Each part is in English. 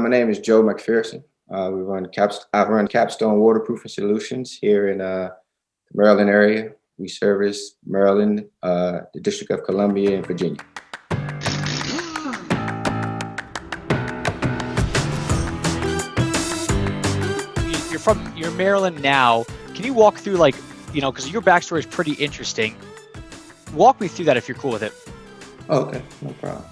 My name is Joe McPherson. I run Capstone Waterproofing Solutions here in the Maryland area. We service Maryland, the District of Columbia, and Virginia. You're Maryland now. Can you walk through because your backstory is pretty interesting. Walk me through that if you're cool with it. Okay, no problem.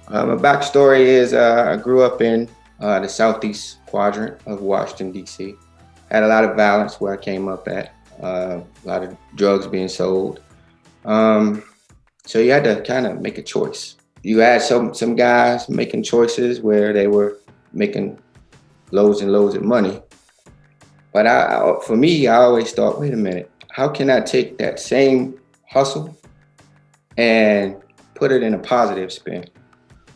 My backstory is I grew up in the southeast quadrant of Washington, D.C. Had a lot of violence where I came up at, a lot of drugs being sold. So you had to kind of make a choice. You had some guys making choices where they were making loads and loads of money. But for me, I always thought, wait a minute, how can I take that same hustle and put it in a positive spin?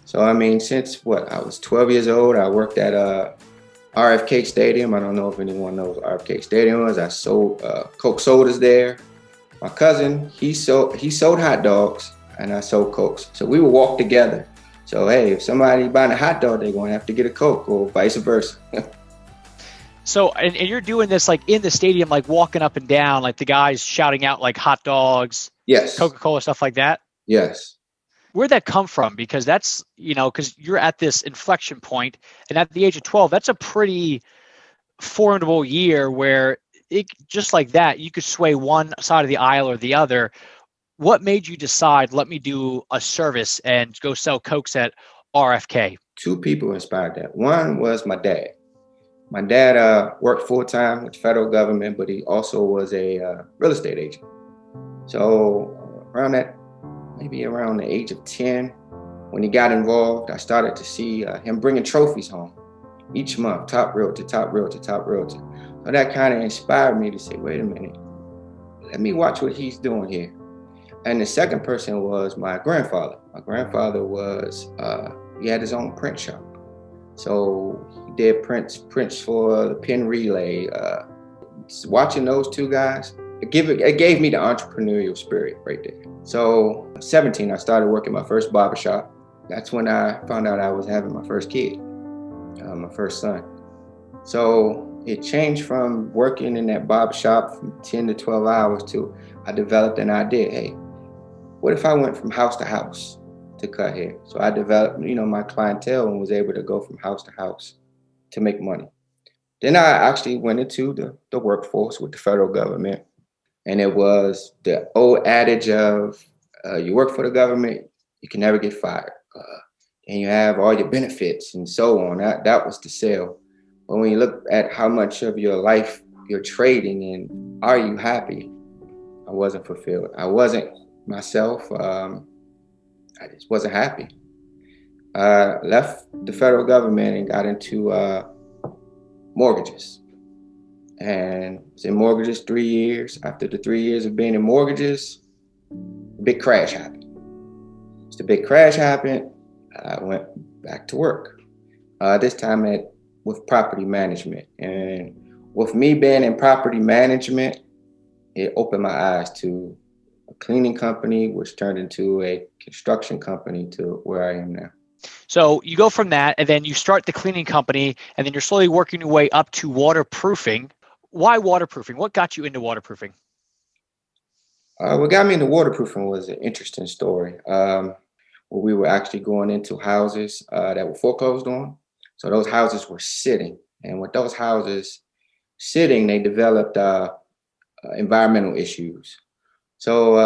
So, since I was 12 years old, I worked at RFK Stadium. I don't know if anyone knows what RFK Stadium was. I sold Coke sodas there. My cousin, he sold hot dogs, and I sold Cokes. So we would walk together. So, hey, if somebody buying a hot dog, they're going to have to get a Coke, or vice versa. So, and you're doing this in the stadium, walking up and down, the guys shouting out hot dogs, Yes, Coca-Cola, stuff like that? Yes. Where'd that come from? Because that's, because you're at this inflection point, and at the age of 12, that's a pretty formidable year where just like that, you could sway one side of the aisle or the other. What made you decide, let me do a service and go sell Cokes at RFK? Two people inspired that. One was my dad. My dad worked full-time with the federal government, but he also was a real estate agent. So maybe around the age of 10, when he got involved, I started to see him bringing trophies home each month, top realtor, top realtor, top realtor. So that kind of inspired me to say, wait a minute, let me watch what he's doing here. And the second person was my grandfather. My grandfather he had his own print shop. So he did prints for the pen relay. Watching those two guys, it gave me the entrepreneurial spirit right there. So 17, I started working my first barbershop. That's when I found out I was having my first kid, my first son. So it changed from working in that barbershop from 10 to 12 hours to I developed an idea. Hey, what if I went from house to house to cut hair? So I developed, my clientele and was able to go from house to house to make money. Then I actually went into the workforce with the federal government. And it was the old adage of you work for the government, you can never get fired. And you have all your benefits and so on. That was the sale. But when you look at how much of your life you're trading in, are you happy? I wasn't fulfilled. I wasn't myself. I just wasn't happy. Left the federal government and got into mortgages. And was in mortgages 3 years. After the 3 years of being in mortgages, the big crash happened. As the big crash happened, I went back to work. This time with property management. And with me being in property management, it opened my eyes to a cleaning company, which turned into a construction company to where I am now. So you go from that, and then you start the cleaning company, and then you're slowly working your way up to waterproofing. Why waterproofing? What got you into waterproofing? What got me into waterproofing was an interesting story. Where we were actually going into houses that were foreclosed on. So those houses were sitting. And with those houses sitting, they developed environmental issues. So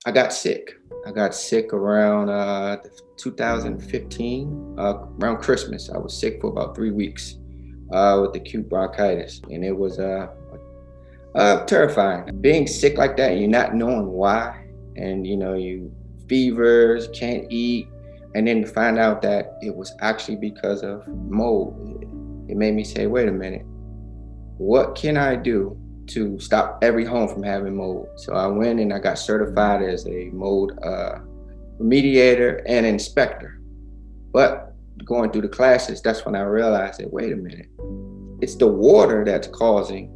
I got sick. I got sick around 2015, around Christmas. I was sick for about 3 weeks. With acute bronchitis, and it was terrifying. Being sick like that, and you're not knowing why, and you fevers, can't eat, and then to find out that it was actually because of mold. It made me say, wait a minute, what can I do to stop every home from having mold? So I went and I got certified as a mold remediator and inspector. But going through the classes, that's when I realized that, wait a minute, it's the water that's causing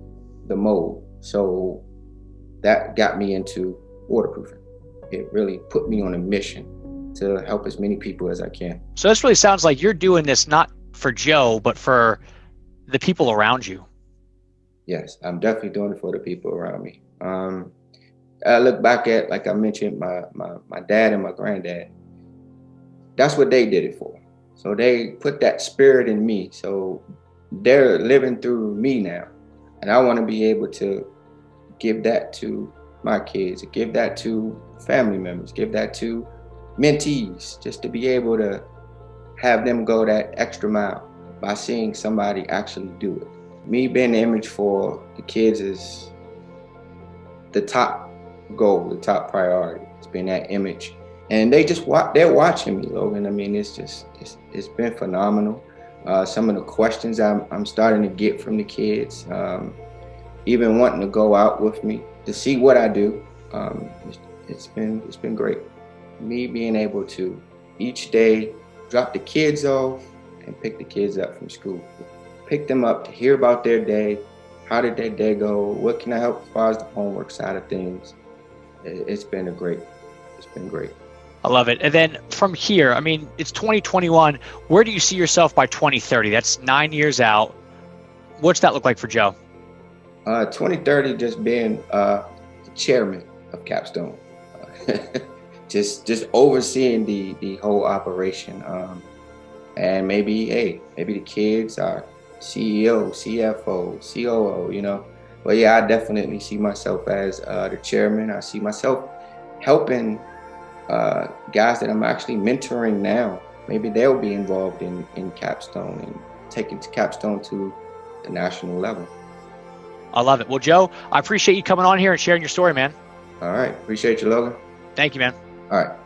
the mold. So that got me into waterproofing. It really put me on a mission to help as many people as I can. So this really sounds like you're doing this not for Joe, but for the people around you. Yes, I'm definitely doing it for the people around me. I look back at, like I mentioned, my dad and my granddad. That's what they did it for. So they put that spirit in me. So they're living through me now. And I want to be able to give that to my kids, give that to family members, give that to mentees, just to be able to have them go that extra mile by seeing somebody actually do it. Me being the image for the kids is the top goal, the top priority. It's been that image. And they're watching me, Logan. I mean, it's been phenomenal. Some of the questions I'm starting to get from the kids, even wanting to go out with me to see what I do. It's been great. Me being able to each day drop the kids off and pick the kids up from school. Pick them up to hear about their day. How did their day go? What can I help as far as the homework side of things? It's been great. I love it. And then from here, I mean, it's 2021. Where do you see yourself by 2030? That's 9 years out. What's that look like for Joe? 2030, just being the chairman of Capstone, just overseeing the whole operation, and maybe the kids are CEO, CFO, COO, But yeah, I definitely see myself as the chairman. I see myself helping guys that I'm actually mentoring now. Maybe they'll be involved in Capstone and taking Capstone to the national level. I love it. Well, Joe, I appreciate you coming on here and sharing your story, man. All right. Appreciate you, Logan. Thank you, man. All right.